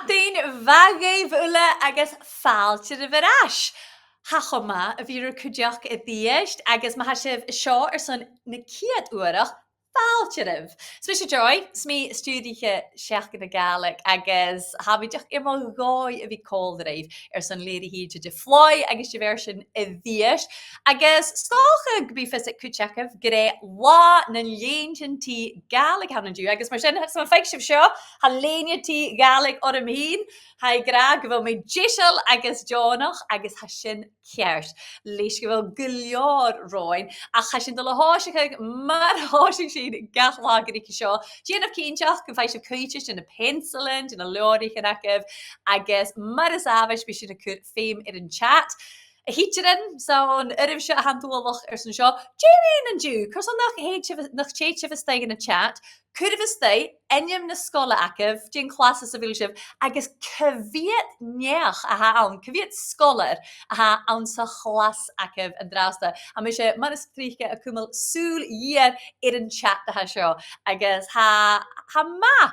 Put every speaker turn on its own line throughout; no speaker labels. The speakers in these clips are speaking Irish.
Seachdain bheagaibh Beurla agus fáilte de bhreis. Ha chuma a bhíar cuideach i dtíist agus má sibh seo san na leth-uairach fáilteirih. Smis joy, smí Stiùiriche Seachdain Gaelic agus habíideach gáid a bhí cóildaréid san làitheil de flói agus de versin i dtíist agus stácha bí fis cuideachah gré lá na léintí Gaelic hanú agus mar sin san feicsibh seo ha léinetí Gaelic or am hín ha gra go bhfuil mé díisiil agus Johnach agus ha sin ceart. Leis go bhfuil go leor roin a cha sin do le háiseach mar háiseach sin gach lágarí seo. Déanamh cínteach go bhaid cuiite in na pencilin, in na leorí chinacah agus mar is ábhais bí sin na cur féim ar an chat. A híterin son urim seo a handúlach san seo. GME an dú, cos nach chéit sibh steig in na chat, Cuidah is stay, enim na scola acah, dín Clas a bhíilsibh, agus cyfiad neach a ha ann, cyfiad scolar a ha ann sa chlas acah an drasta. A mi sé mar is trícha a cwmwl súl iar ar an chat a ha seo. Agus ha ma,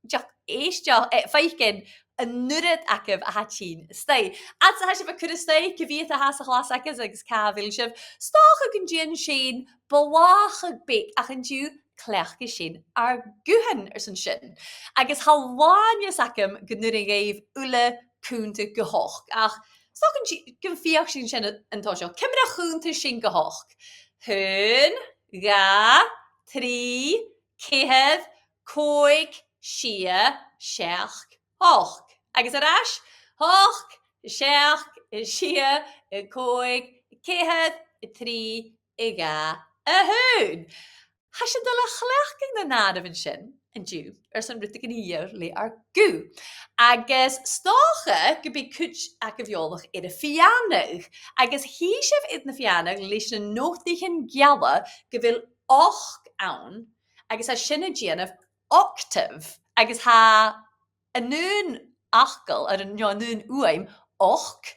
diach éisteach, feicin, a nurid acah a ha tín stay. At sa ha sibh a cuidah stay, cyfiad a ha sa chlas acah agus ca bhíilsibh, stach ag an dín sin, balach ag bec ach an dú, cleachcha sin ar guhan san sin. Agus halláine sacam gnuring éh ula cúnta gohoch. Ach, stoch gan fiach sin sin antá seo. Cymra chúnta sin gohoch. Hun, ga, trí, céhad, cóig, sia, seach, hoch. Agus arás, hoch, seach, sia, cóig, céhad, trí, ga, a hun. Ha sin do le chleachcing na nádavan sin an dú san rite gan íor le ar gú. Agus stácha go bí cuid a go bheolach ar a fianach. Agus hí sibh iad na fianach leis na nótaíchan geala go bhfuil 8 ann agus ha sin a déanamh octave agus ha a nún achgal ar an nún uaim 8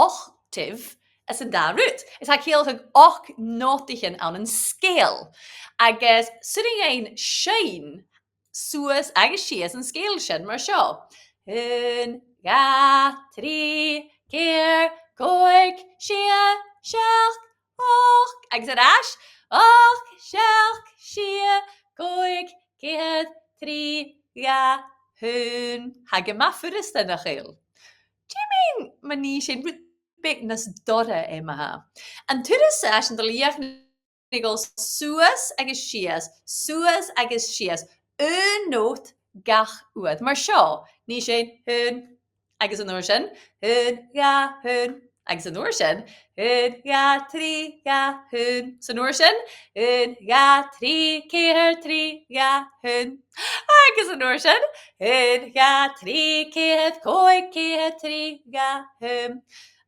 octave as an da root. Is ha céalach 8 nótaíchan an an scéal. Agus suing ein sein suas agus sias an scéal sin mar seo. Hun, ga, trí, céir, cóig, sia, seach, och. Agus arás, och, seach, sia, cóig, céhad, trí, ga, hun. Ha go ma furista na chéal. Díming man ní sin big nas dora e maha. An turas as an daliach nigol suas agus sias, un nót gach uad. Mar seo, ní sé hun agus an orsin, hun, ga, hun, agus an orsin, hun, ga, trí, ga, hun. San orsin, hun, ga, trí, céhar, trí, ga, hun. Agus an orsin, hun, ga, trí, céhad, cóig, céhad, trí, ga, hun.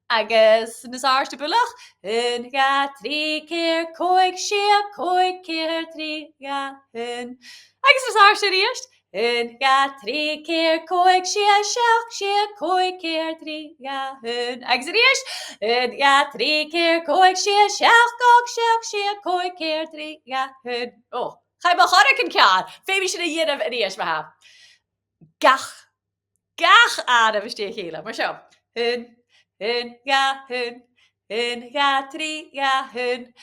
Agus nas áirste bulach, hun, ga, trí, céir, cóig, sia, cóig, céir, trí, ga, hun. Agus nas áirste ríist, hun, ga, trí, céir, cóig, sia, seach, sia, cóig, céir, trí, ga, hun. Agus ríist, hun, ga, trí, céir, cóig, sia, seach, gach, seach, sia, cóig, céir, trí, ga, hun. Oh, chai ba chorig an cear, féimi sin a dhéanamh a ríist maha. Gach adam is tí chéile, mar seo. Hun, ga, trí, ga, hun,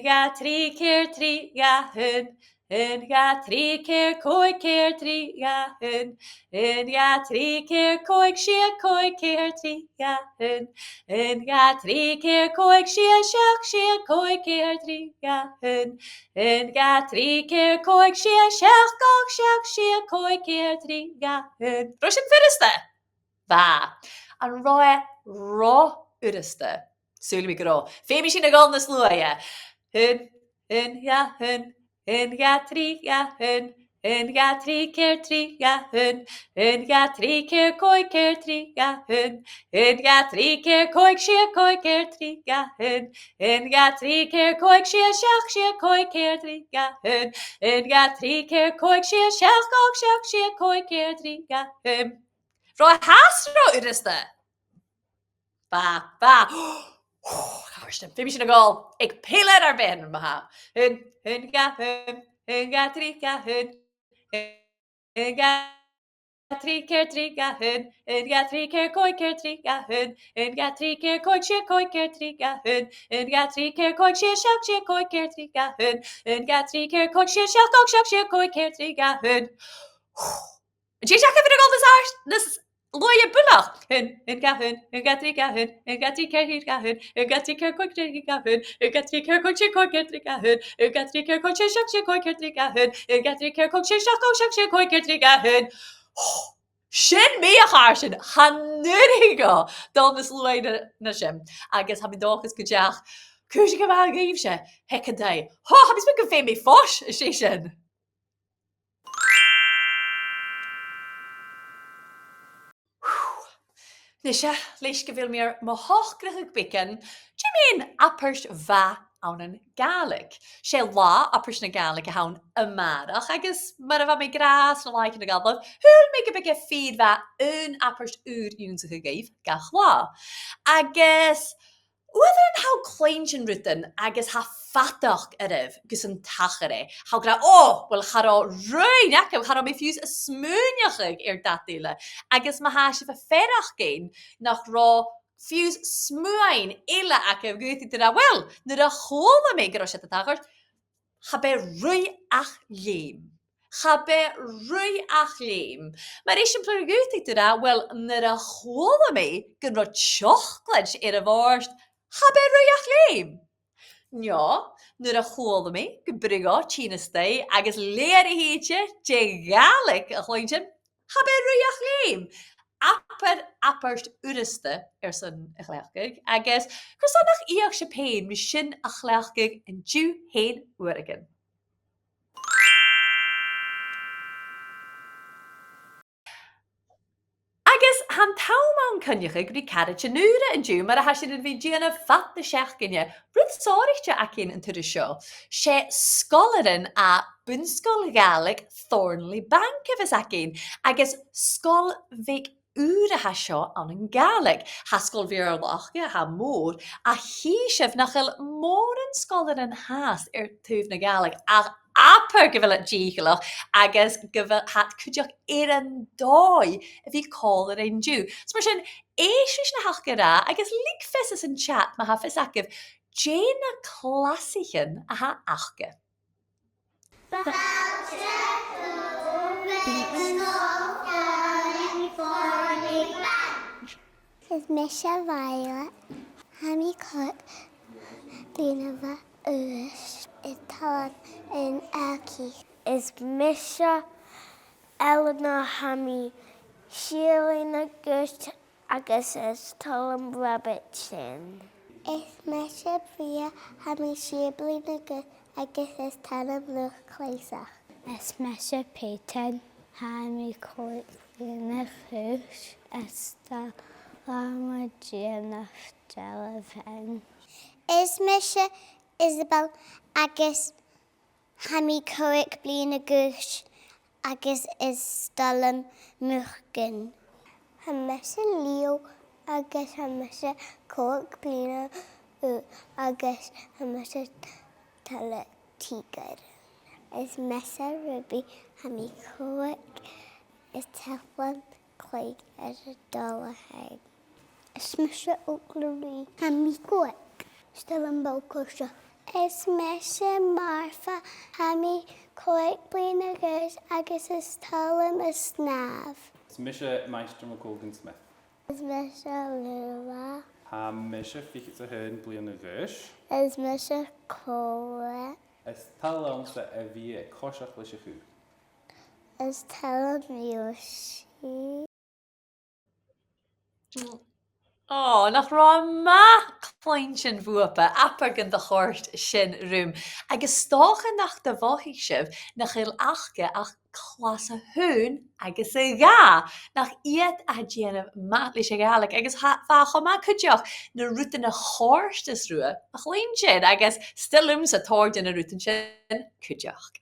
ga, trí, céir, trí, ga, hun, ga, trí, céir, cóig, céir, trí, ga, hun, ga, trí, céir, cóig, sia, cóig, céir, trí, ga, hun, ga, trí, céir, cóig, sia, seach, sia, cóig, céir, trí, ga, hun, ga, trí, céir, cóig, sia, seach, gach, seach, sia, cóig, céir, trí, ga, hun. Roisin fyriste? Ba. An rá uriste. Súla mi go. Féimi sin a gáil na slúaia. Hun, ga, trí, ga, ga, trí, céir, trí, ga, ga, trí, céir, cóig, céir, trí, ga, ga, trí, céir, cóig, sia, cóig, céir, trí, ga, ga, trí, céir, cóig, sia, seach, sia, cóig, céir, trí, ga, ga, trí, céir, cóig, sia, seach, gach, seach, sia, cóig, céir, trí, ga, Rá hasrá uriste. Ba. Háirste, féimi sin a gáil ag péile ar ben maha. Hun, ga, trí, ga, ga, trí céir trí gahun, in ga trí céir coig céir trí gahun, in ga trí céir coig sé coig céir trí gahun, in ga trí céir coig sé seach sé coig céir trí gahun, in ga trí céir coig sé seach sé coig céir trí gahun. Dí seach a bhí this lawyer bulach in gahun, in ga trí gahun, in ga trí céir hír gahun, in ga trí céir coig trí gahun, in ga trí céir coig sé coig céir trí gahun, in ga trí céir coig sé seach sé coig céir trí gahun, in ga trí céir coig sé seach sé coig céir trí gahun. Sin mé a cháir sin hanúí go dá na slúide na sin agus ha dóchas go deach cúise go bhil gaomh se hecha dé. Ha bis go fé mé fós sé sin. Nisha, leis go bhfuil mér mo hochgrach bicin, Jimín apairt bha an an Gaelic. Sé lá apairt na Gaelic a hawn ymarach, agus mar a bha mé gras na laic na Gaelic, hwyl mé go big feed bha un apairt ŵr yw'n sy'n gaif gach lá. Agus, whether and how clean rutan agus ha fatach erif gus an tachare. How gra wel charo ruin ac charo me fuse a smúneachig datile. Agus ma ha se ferach gein nach ra fuse smúin ille ac guti dyna wel nu a chola me gros at tachar ha be rui ach leim. Cha be rui ach leim. Maar is een plurguti dyna wel nu a chola me gyn ro chocolate a vorst ha be rui ach leim. Ja, nuair a chola mé go brigá Tínaste agus léir a héite dé Gaelic a chloinn ha be ruach léim. Apart uiriste san a chléachcaig agus chusannach íoch se péin mu sin a chléachcaig an dú héin uirigan. Agus han tauman cynnych gri carriage nura yn diw, mar a hasin yn fi dian y fat y siach gynnu. Bryd sorich ac un yn tyr y sio. Se sgolarin a Bun-sgoiltean Gàidhlig Thornley Bank efes ac un. Agus sgol fig ŵr a ha sio an yn Gaelic. Ha sgol Beurla ha môr. A hi sef nachel môr yn sgolarin has tŵf na Gaelic. Apar gyfel at dígalach agus gyfel hat cwdiach an dói if he call it ein dú. So mar sin éisiis na hachgara agus lig fesses yn chat ma ha fes acif Jana Classichen a ha achge.
Is Misha Violet, Hammy Cook, Dinava Aois, is Talon in Elkie. Is Misha Eleanor Hammy, Sheila Gust, agus is Talon Robertson. Is Misha Bria Hammy Sheila Gust, agus is Talon Luchd-labhairt. Is Misha Peyton Hammy Cook, Dinava Aois, is Talon Luchd-labhairt. Is Misha Isabel agus Hammy Cook blian agus agus is Stalin Muchgan. Hamisha Leo agus Hamisha Cook blian agus Hamisha Tala Tigar. Is Misha Ruby Hammy Cook is Teflon Craig as a dollar head. Is Misha Oakley Hammy Cook Stalin Balkosha. Is Misha Marfa Hammy Cook blian agus is Talon is Snav.
Is Misha Meister McColgan Smith.
Is Misha Lua.
Ha Misha ficht a hyn blian agus.
Is Misha Cole.
Is talon sa a bhí a cosach leis a chu.
Is Talon Yoshi.
Oh, nach ra ma cloinn sin bhuapa apar gan de chóirt sin rúm. Agus stácha nach de bhaithigh sibh nach il achge ach Clas a hún agus a gá nach iad a déanamh mat leis a Gaelic agus fácha ma cwdeach na rúta na chóirt is rua a chlín sin agus stilum sa tóir na rútan sin cwdeach.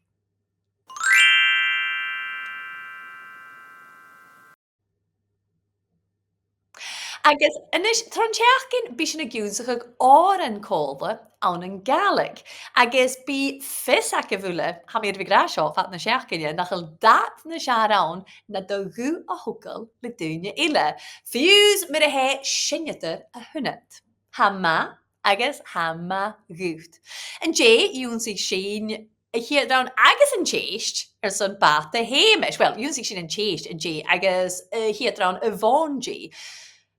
Agus inis tronteachcin bí sin na giúsach áir an cóla an an Gaelic. Agus bí fis ac a bhúla, ha míad bhígrá seo fat na seachcinne, nachil dat na searán na do gú a thucail le dúine ile. Fiús mar a hé sinnetar a hunnet. Ha ma agus ha ma gút. An dé dún sig sin a hiadrán agus an téist son bat a héimeis. Well, dún sig sin an téist an dé agus hiadrán a bhánjí.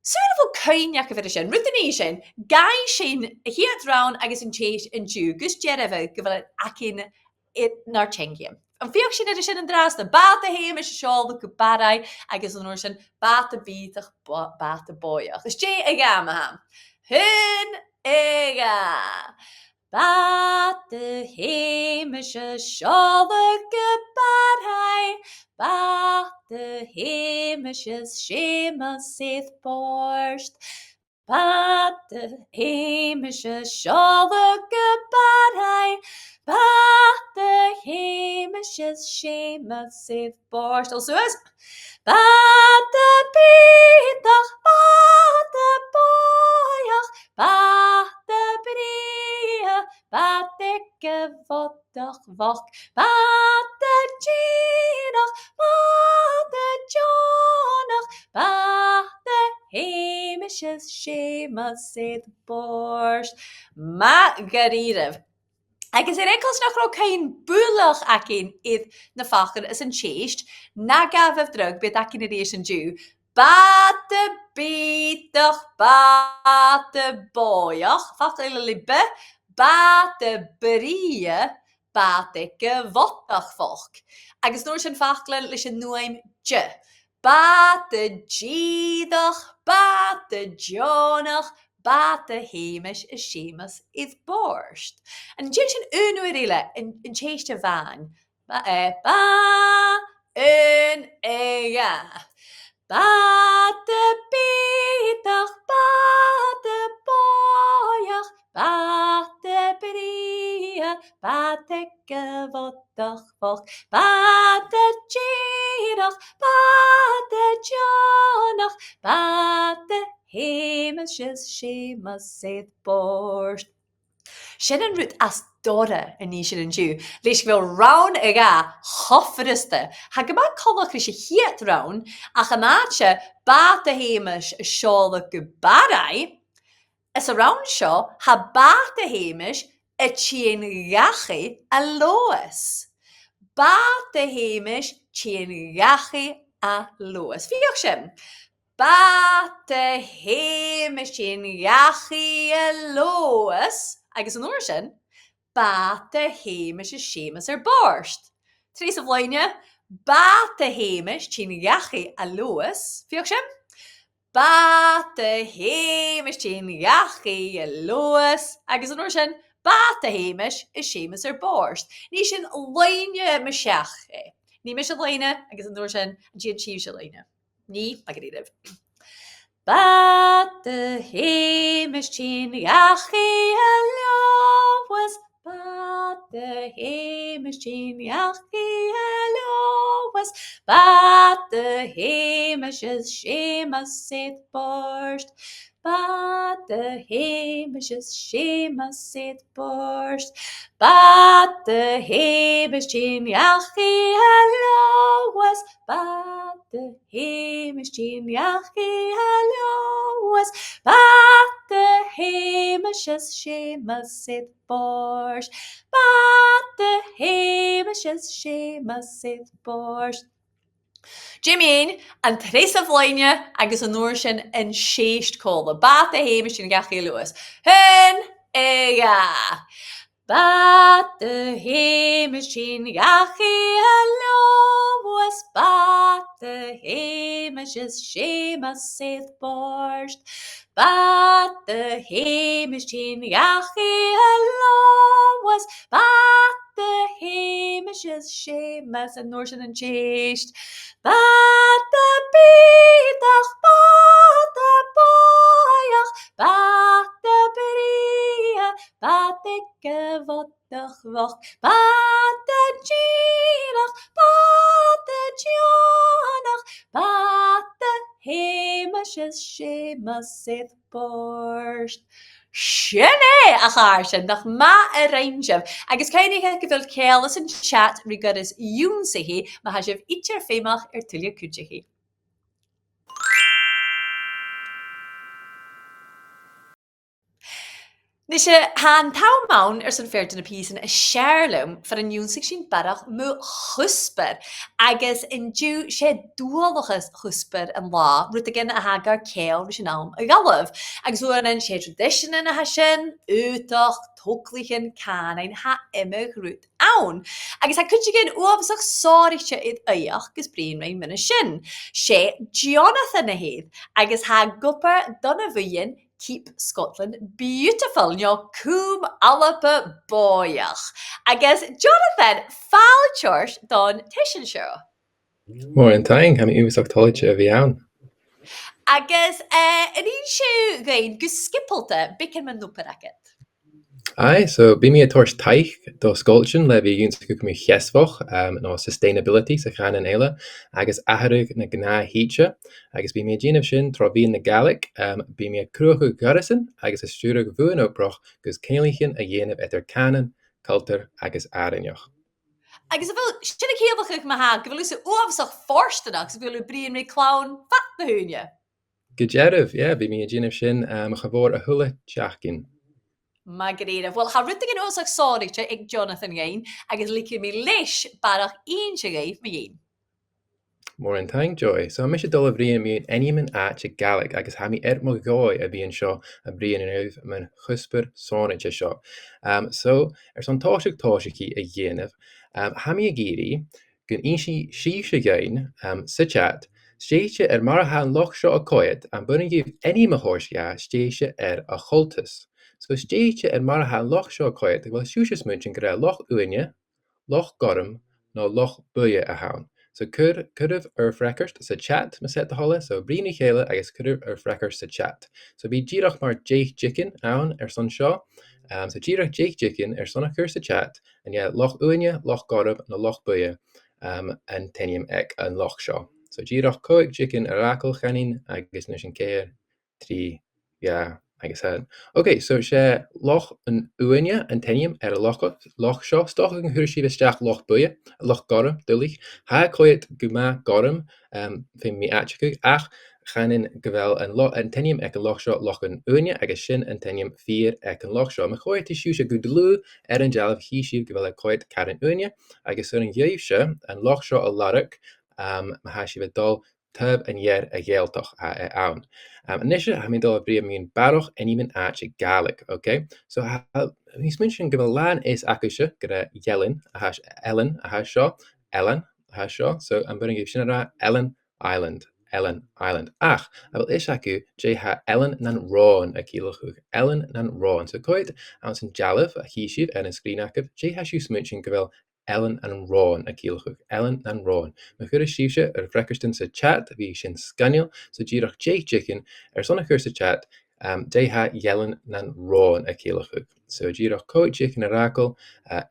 Suúla bhfuil caiineach a bhir sin, rudaní sin, gai sin hiadrán agus an téist an dú, gus dearabh go bhfuil acin nar tingiam. An bhíoh sin idir sin an drás na bat a héimeis a seála go barai agus an sin bat a bítach bat a bóiach. Is dé a gama ham. Hun ega. Bat a héimeis a seála go barai. Bat a héimeis is sémas sydd borst. Bat a héimeis a seála go barai. Bat a héimeis is sémas sydd borst. Also is bat a bítach, bat a bóiach, bat a bria, bat a gyfodach foch, bat a ginach, bat a jonach, bat a héimeis is sémas sydd borst. Ma garíireh. Agus encos nach rá cain búlach acin iad na fachan is an téist, na gafh drug bit acin éis an dú. Bat a bítach, bat a bóiach, fachan le libe, bat a bria, bat a gyfodach foch. Agus nóir sin fachan leis an nuaim dje. Bat a gídach, bat a jonach, bat a héimeis is sémas is borst. An djin sin unúir ile in téist a bhain. Ba un ega. Bat a bítach, bat a bóiach, bat a bria, bat a gyfodach foch, bat a gírach, bat a jonach, bat a héimeis is sémas sydd borst. Sin an rút as dora a ní sin an dú, leis bhfuil rán a ga chofariste. Ha go bad colach leis a hiat rán, ach an áte bat a héimeis a seála go barai, is a rán seo ha bat a héimeis a tíon gachi a loas. Bat a héimeis tíon gachi a loas. Fíoch sin. Bat a héimeis tíon gachi a loas. Agus an uair sin, bat a héimeis is sémas borst. Trís a bhláine, bat a héimeis tíon gachi a loas. Fíoch sin? Bat a héimeis tíon gachi a loas. Agus an uair sin, bat a héimeis is sémas borst. Ní sin láine me seach. Ní me se láine agus an uair sin díon tíomh se láine. Ní, a gríireh. Bat a héimeis tíon gachi a loas. Bat a héimeis tíon gachi a loas. Bat a héimeis is sémas sydd borst. Bat a héimeis is sémas sydd borst. Bat a héimeis tíon gachi a loas. Bat a héimeis tíon gachi a loas. Bat a héimeis is sémas sydd borst. Bat a héimeis is sémas sydd borst. GME an trés a bhláine agus an nuair sin an séist cóla. Bat a héimeis tíon gachi a loas. Hun ega. Bat a héimeis tíon gachi a loas. Bat a héimeis is sémas sydd borst. Bat a héimeis tíon gachi a loas. Bat a héimeis is sémas an nuair sin an téist. Bat a bítach, bat a bóiach, bat a bria, bat a gyfodach foch, bat a gírach, bat a jonach, bat a héimeis Seamus Borscht. Sinné a chair sin nach má a réimseh. Agus céinithe go bhfuil céalas an chat rigoras dúnsaí má ha sibh itir féimach tuile cúteí. Nes han tauwmaun san feirte na písan a searlum for an dúnsaigh sin barach mú chusper agus in dú sé dúlachas chusper an lá rút agin a hagar céal sin nám a galibh agus bhuaan an sé tradition in a ha sin útach tóclichin cánain ha imime rút ann agus ha cúte gin uabsach sáiriche iad aiach gus bríon mé mina sin sé Jonathan a héad agus ha gupper donna bhuiin Keep Scotland Beautiful, your Cùm alapa boyach. Agus Jonathan, fáil church don tishin show.
Morning time, I'm Uachtáilte a bhí ann.
Agus in show gain gus skippelta bikin man nuparakit.
Aye, so bí mi a tuairt taich do Scotland le bhí dúnsa go mé cheasfach nó sustainability sa chan an éile agus aharug na gná híte agus bí mi déanamh sin tro bhíon na Gaelic bí mi a cruachu Ghearran agus is stiùiriche bùthan-obrach gus céalaichin a dhéanamh idir canan, cultúr agus áireanach.
Agus a bhfuil sinna céalach ma ha, go bhfuil ús uabsach forstanach, so bhfuil bríon mé clown fat na húne.
Go dearmh, bí mi a déanamh sin a chomhór a thula teachcin.
Margarita, well, ha rúta gin úsach sáiriche ag Jonathan gain agus líci mé leis barach se gaibh mé dhéin.
Morning time, Joy. So I'm dul a bhríon miún iniman áit Gaelic agus ha mi mo gáid a bhíon seo a bríon an uibh man chusper sáirite seo. So son táiseachí a dhéanamh ha mi a géirí gon Stiùiriche sa chat stéise mar han loch seo a coid an buna gibh inimime thuirse stéise a chultas. So stéite mar han loch seo coid bhfuil siúis muintin go leth-uair, loch-gorm nó loch-buair a hain. So curh freckers sa chat me set holle, so brína chéile agus curh freckers sa chat. So bí ddíireach mar Jake Chicken ann son seo, so ddíireach Jake Chicken sonna chur sa chat, and loch-uair, loch-gorm nó loch-buair an tenim ag an loch seo. So ddíireach coig chicken arakil chanin agus na sin céir 3, agus had. Okay, so sé loch an uaine an tenim a loch seo stoch an thuirsí besteach loch buair, loch gorm dulich. Ha coid guma gorm fin mi atchaku ach chanin govel an tenim ag an loch seo loch an uaine agus sin an tenim 4 ag an loch seo. Ma coid is siúse gudlú an jalh híisiú govel a coid car an uaine agus an gheibhse an loch seo a larach ma ha si dul tub an year a ghealtoch ann. Initially, ha mi dul a bríon miún baroch iniman áit Gaelic, okay? So mis mention go lan is acusha go Yellin a has Ellen a has seo, Ellen a has seo, so I'm going to give sin Ellen Island. Ach, I will is acu je ha Ellen nan Rán a cílachug. Ellen nan Rán. So coid an san jallah a híisiv and a screen active, je has you mention go Ellen an Rán a cílachug. Ellen an Rán. Ma chur síise freckistin sa chat bhí sin scanneal, so ddíireach Jake Chicken sonna chur sa chat de ha Ellen nan Rán a cílachug. So ddíireach coid Chicken arakil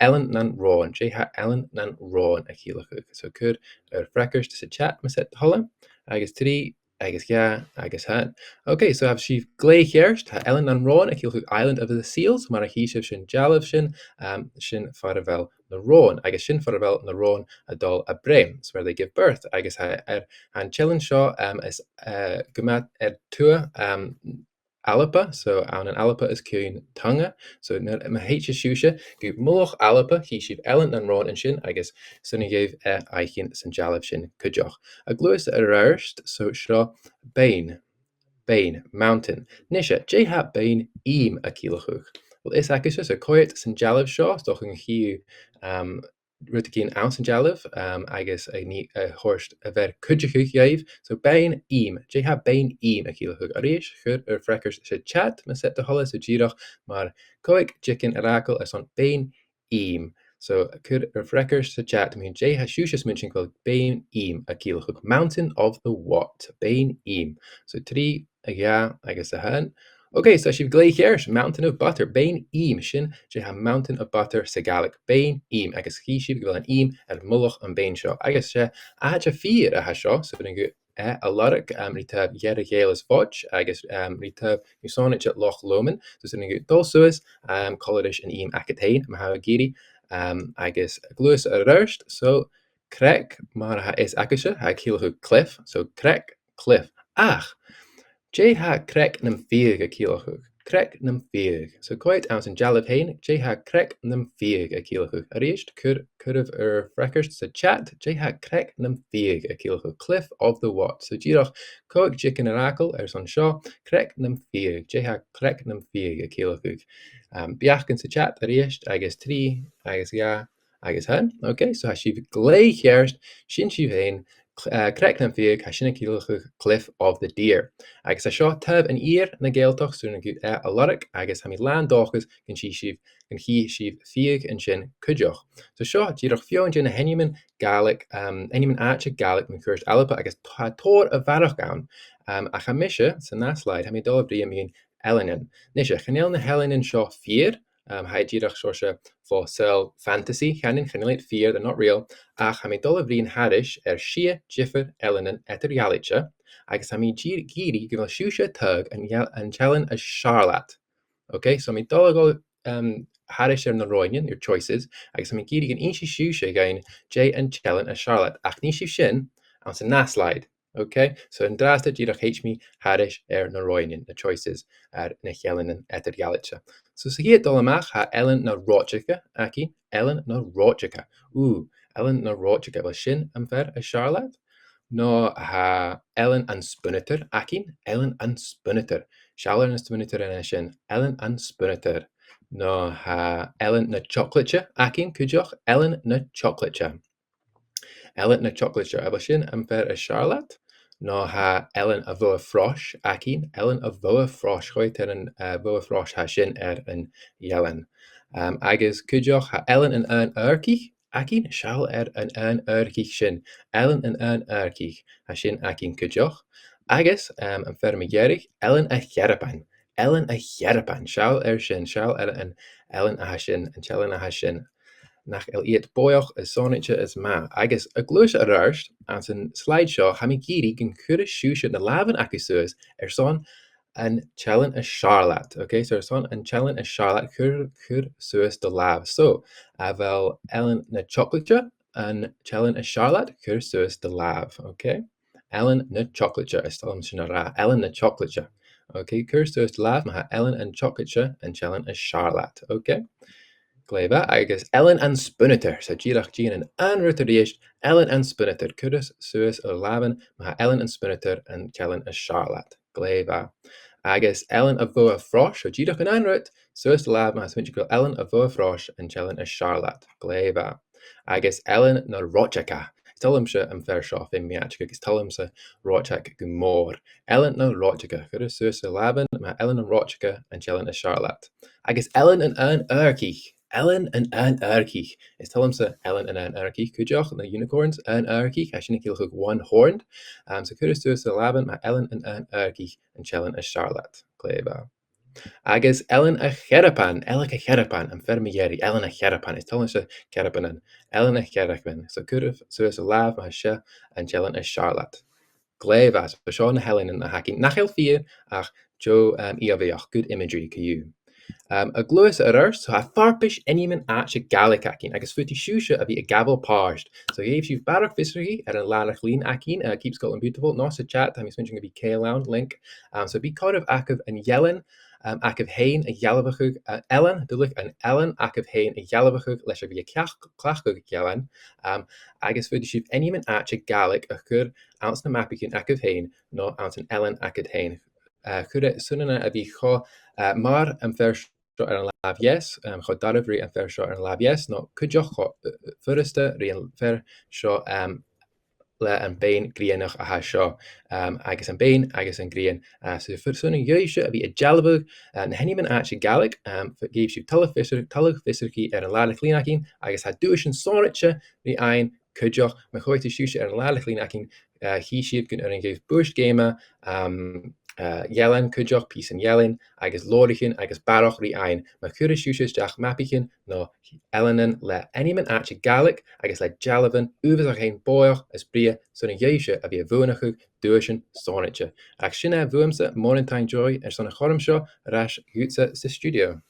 Ellen nan Rán. Je ha Ellen nan Rán a cílachug. So chur freckist sa chat ma set holle. Agus 3 agus agus had. Okay, so have she gléichearst ha Ellen nan Rán a cílachug Island of the Seals mar a híisih sin jallah sin farvel na Rán agus sin farvel na Rán a dul a breim, so where they give birth agus an chillen seo is gomat tua alapa, so an alapa is cún tunga, so ma héitse siúse go mulach alapa hí sib Ellen an Rán an sin agus sunna géibh aichin san jallah sin cuideach. A gluas a rairst, so seo Bain, mountain. Nisha, je ha Bain im a cílachug. Well, is agus a coit san jallah seo, stoch an chiú rutagin an san jallah agus a horst a ver cuideach gaibh, so Bain im, je ha Bain im a cílachug. A réis chud freckers sa chat ma set de holle so ddíireach mar coig chicken arakil on Bain im. So could freckers sa chat mean je ha siúis mention called Bain im a cílachug. Mountain of the what? Bain im. So 3 agus a han. Okay, so she've gléichearst Mountain of Butter. Bain im sin je ha Mountain of Butter sa Gaelic. Bain im agus chi she've given an im ar mulach an Bain seo. Agus se a hat a 4 a ha seo, so then go alaric ritaf Ghearran fodge agus ritaf Musonic at Loch Lomond so sy'n ni'n dol suas colorish yn akatain ma giri agus glus rurst so crec mar ha is agasha ha kilhu cliff so crec cliff ach J ha crec nam fiag a kilhu crec nam fiag so quite ounce in jalad hain J ha crec nam fiag a kilhu arranged could have freckers so chat J ha crec nam fiag a kilhu cliff of the what so girach coig chicken oracle son shaw crec nam fiag J ha crec nam fiag a kilhu biachkin sa chat arranged agus 3 agus ga agus hun okay so ha she glay herst shin she vein crec nam fiag ha shin kilhu cliff of the deer agus a shaw tub an ear na gaeltoch so na good alaric agus ha mi land dochas can she fiag and shin kudjoch so shaw girach fion jin a henyaman Gaelic henyaman acha Gaelic min curst alapa agus tor a varach gown a chamisha so na slide ha mi dol bri mean Elenin nisha chanel na Helenin shaw fear ha girach shosha for cell fantasy chanelate fear they're not real ach ha mi dol bri harish shia jiffer Elenin eterialicha agus ha mi giri give a shusha tug and challenge a charlat okay so mi dol go harish na roinian your choices agus ha mi giri gan inshi shusha gain J and challenge a charlat ach ni shin on sa na slide okay so in drasta girach me harish na roinian the choices na Helenin eterialicha so hier dolamach ha Ellen na rochica aki Ellen na rochica Ellen na rochica wel shin am ver a charlat no ha Ellen an spuniter akin Ellen an spuniter shaller na spuniter en shin Ellen an spuniter no ha Ellen na chocolate akin kujoch Ellen na chocolate Ellen na chocolate wel shin am ver a charlat no ha Ellen a voa frosh akin Ellen a voa frosh goit en voa frosh ha shin an Yellen agus kujoch ha Ellen an urki akin shall an urki shin Ellen an urki ha shin akin kujoch agus am fermi gerig Ellen a Ghearran shall shin shall an Ellen a shin and Ellen a shin nach iet boioch a sonnetje is ma agus a glus a rust aan zijn slideshow ha mi giri gan cure shusha na laven akusus son an challenge a charlat okay so son an challenge a charlat cur sues de lav so avel Ellen na chocolate an challenge a charlat cur sues de lav okay Ellen na chocolate is stom ra Ellen na chocolate okay cur sues de lav ma ha Ellen an chocolate an challenge a charlat okay Gleba agus Ellen an spuniter so girach Jean an anruteriist Ellen an spuniter kudus sues o laben ma Ellen an spuniter an challenge a charlat Gleba agus Ellen a voa frosh so girach an anrut sues de lab ma swinchigil Ellen a voa frosh an challenge a charlat Gleba agus Ellen na rochaka Talumse am vershaw in miachka gus talumse rochak gumor Ellen na rochaka kudus sues o laben ma Ellen an rochaka an challenge a charlat agus Ellen an urki Ellen and an archich. Is tell him so Ellen and an archich kujoch the unicorns an archich. I shouldn't kill hook one horned. So kudus to us the laban my Ellen and an archich and Chellen a charlat. Gleba. Agus Ellen a Ghearran, Ellen a Ghearran, and fermieri Ellen a Ghearran. Is tell him so Ghearran Ellen a Ghearran. So kudus to us the lab my she and Chellen a charlat. Gleba. So Sean Helen and the hacking. Nachel fear ach Joe Iaveach good imagery to you. A glúas a so ha Farpaisean-ceist acha Gaelic akin agus futi shusha a bhí a gavel parsed. So if you've barach vissery an lánach lín akin keep Scotland beautiful. No a chat I'm switching to be K-lound link. So be caught of akav and Yellen akav hain a yalabachug Ellen dulik an Ellen akav hain a yalabachug leis be a clachug Yellen. Agus futi shuf anyman acha Gaelic a chur ounce na mapikin akav hain no ounce an Ellen akad hain. Chure sunna a bhí cho mar an fersho ar an lab yes cho darmh ri an fersho ar an lab yes no cuideoch cho furiste ri an fersho le an bein grianach a ha seo agus an bein agus an grian so for sunna yoisha a bhí a jalbug na henniman acha Gaelic gives you talag fisserki ar an lánach línakin agus ha duis an sonritse ri ein cuideoch me choite shúse ar an lánach línakin hí siad gon ar an géh buist géime Yellen cúideach pís an yellen agus lóidhne agus barach rí ein ma cúra siúis deach mapichin nó ellanan le animan áit Gaelic agus le jalavan uvis a chéin bóach as bria son dhéise a bhí bhuanachu dúisin sónaite. Ach sinna bhuamsa Morning Joy sonna chorm seo ras Luchd-labhairt sa studio.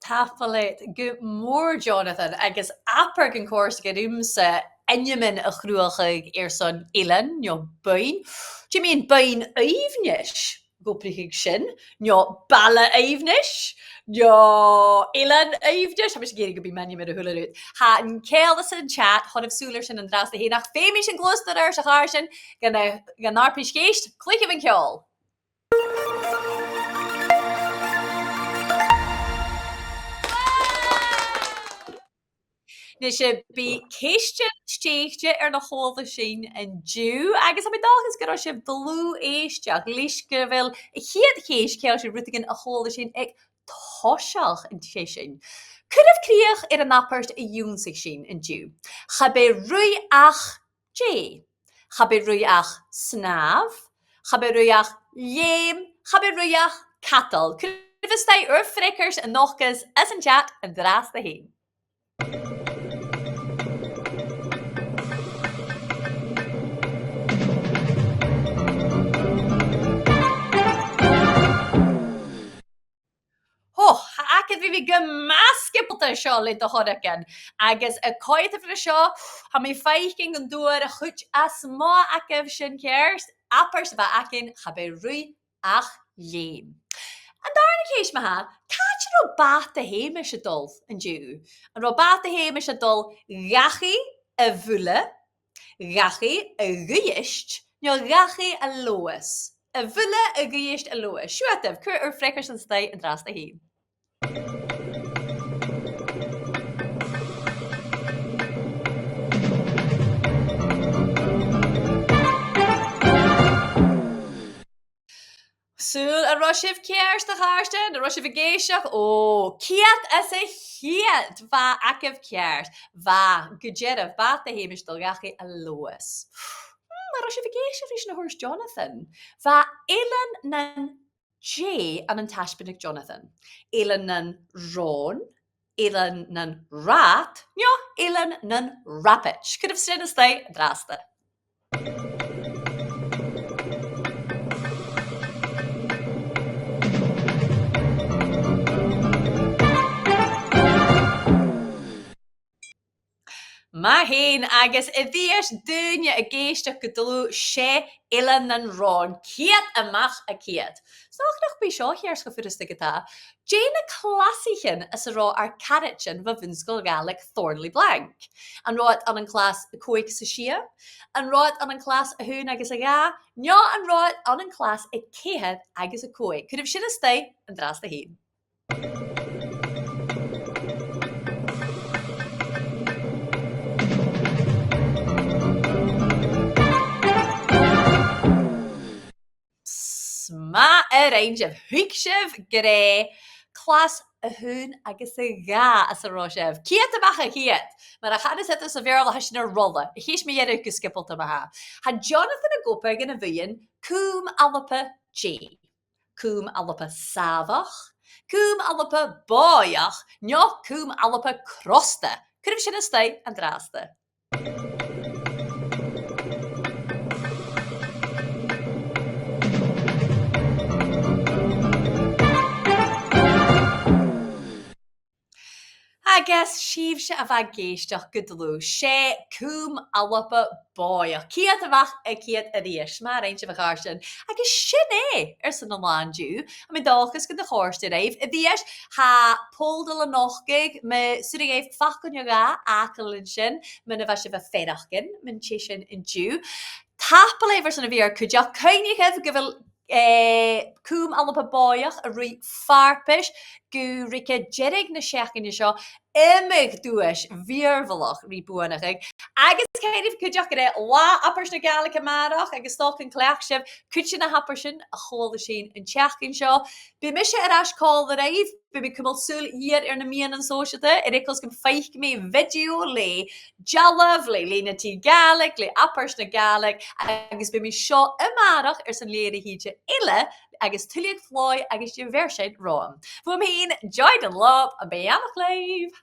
Táfalid go mór Jonathan agus apar gan córs go úmsa innimin a chrúachaig son ilan nó bain. Do you mean bain aois? Go prichig sin. No balla aois? No ilan aois? Ha mis géir go bí mani mid a hula rút. Ha an céal sin chat hon of súler sin an dras a hé nach féimi sin glóstadar sa chár sin gan arpis géist click of an ceol. Nes sé bí céiste stéchte na hóla sin an dú, agus am dágus go sé blú éisteach lísgurhfuil I chiad chéis ceall sé ruútigin a hóla sin ag toseach an sé sin. Cudh críoch an napart a dúnsa sin an dú. Cha bé rui ach J. Cha bé rui ach snáv, cha bé rui ach léim, cha bé rui ach catal. Cudh stai frickers an nochgas as an chat an dras a hén. Acad bhí go máscipalta seo le do chodacin, agus a coite fri seo ha mé feiking an dúir a chuid as má acah sin ceirs, apars bh acin cha bé rui ach léim. An darna céis maha, cáit ro bát a héimis a dul an dú. An ro bát a héimis a dul gachi a bhuile, gachi a ghuiist, nó gachi a loas. A bhuile a ghuiist a loas. Siúatamh, cur freicars an stay an dras a hén. Súl a rosibh cearst a cháiste, na rosibh a géiseach, ciad as a chiad bha acah cearst, bha gudjerav bát a héimis dul gachi a loas. Na rosibh a géiseach rís na húrs Jonathan, bha ilan nan J an taispenig Jonathan. Ilan nan rón, ilan nan rat, no, ilan nan rapich. Could have said a stay drasta. Ma héin agus I dtíos dúine a géisteach go dulú sé ilan nan rón, ciad amach a ciad. Snach nach bí seo chears go furiste gotá. Déna clasichin as a rá ar caritsin va Bun-sgoiltean Gaelic Thornley Blank. An ráid an Clas a coig sa sia, an ráid an Clas a hún agus a gá, no an ráid an Clas a céhead agus a coig. Could have sin a stay an dras a hén. Ma a range of huikshiv gré Clas a hún agus a gá as a roshev. Ciat a bach a ciat, mar a chana set a Beurla has sin a rolla. I chis mi yedder go skipple maha. Had Jonathan a gopa gan a bhuian, Chùm alapa J. Chùm alapa savach, Chùm alapa boiach, no Chùm alapa crosta. Could have sin a stay and drasta. Agus síomse a bheith géisteach go dlú sé Chùm alapa boiach. Ciad a bheith a ciad a ríis, mar ein se bheith sin. Agus sin san an landú, a mi dálchas go de chóirste raibh. A dtíis ha póldal a nochgig, me surigéif fachan yoga acalin sin, min a bheith se bheith fédachgin, min sé sin in dú. Tapal éiver san a bhíar cúideach caiinnig hef go bhfuil Chùm alapa boiach a rí Farpaisean-ceist Stiùiriche Seachdain seo imig dúis bhíormhalach rí buanachig. Agus céirih cuideach go lá apars na Gaelic amárach agus tóchan cleach sibh cuid sin na hapar sin a chola sin an teachcin seo. Bí mi sé arás call the raibh, bí mi cymol súl iad na mian an sóisiata, icos gan feich mi video le jallah, le na tí Gaelic, le apars na Gaelic, agus bí mi seo amárach san léir híte ile, agus tuliad flói agus je verseid roam. Fu mhín, joid an lob a béamach leibh.